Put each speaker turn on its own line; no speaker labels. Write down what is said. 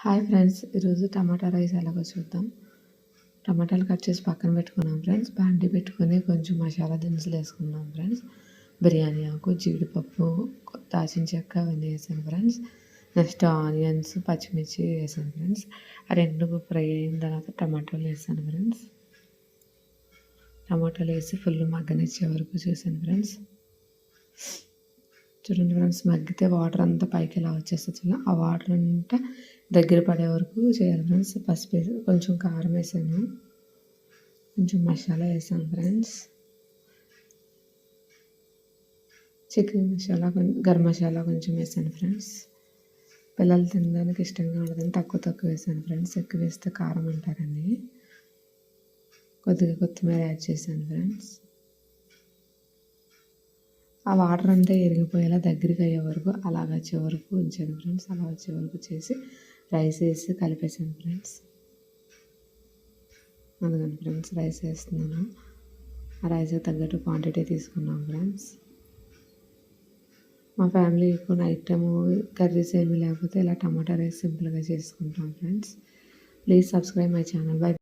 Hi friends, ఈరోజు టమాటా rice ఎలాగో చూద్దాం. టమాటాలు కట్ చేసి పక్కన పెట్టుకున్నాం ఫ్రెండ్స్. బాండి పెట్టుకొని కొంచెం మసాలా దినుసులు వేసుకున్నాం ఫ్రెండ్స్. బిర్యానీ ఆకు, జీడిపప్పు, దాల్చిన చెక్క అవన్నీ వేసాను ఫ్రెండ్స్. నెక్స్ట్ ఆనియన్స్, పచ్చిమిర్చి వేసాను ఫ్రెండ్స్. ఆ రెండు ఫ్రై అయిన తర్వాత టమాటాలు వేసాను ఫ్రెండ్స్. టమాటాలు వేసి ఫుల్ మగ్గనిచ్చే వరకు చూసాను ఫ్రెండ్స్. చూడండి ఫ్రెండ్స్, మగ్గితే వాటర్ అంతా పైకి ఇలా వచ్చేస్తుంది. ఆ వాటర్ అంతా దగ్గర పడే వరకు చేయాలి ఫ్రెండ్స్. పసుపు వేసి కొంచెం కారం వేసాను, కొంచెం మసాలా వేసాను ఫ్రెండ్స్. చికెన్ మసాలా, గరం మసాలా కొంచెం వేసాను ఫ్రెండ్స్. పిల్లలు తినడానికి ఇష్టంగా ఉండదని తక్కువ వేసాను ఫ్రెండ్స్. ఎక్కువ వేస్తే కారం అంటారండి. కొద్దిగా కొత్తిమీర యాడ్ చేశాను ఫ్రెండ్స్. ఆ వాటర్ అంతా ఎరిగిపోయేలా దగ్గరికి అయ్యే వరకు అలాగ వచ్చే వరకు ఉంచాను ఫ్రెండ్స్. అలా వచ్చే వరకు చేసి రైస్ వేసి కలిపేసాను ఫ్రెండ్స్. అందుకని ఫ్రెండ్స్ రైస్ వేస్తున్నాను. ఆ రైస్కి తగ్గట్టు క్వాంటిటీ తీసుకున్నాం ఫ్రెండ్స్. మా ఫ్యామిలీ ఎక్కువ నైట్ టైము కర్రీస్ ఏమీ లేకపోతే ఇలా టమాటా రైస్ సింపుల్గా చేసుకుంటాం friends. Please subscribe my channel. By.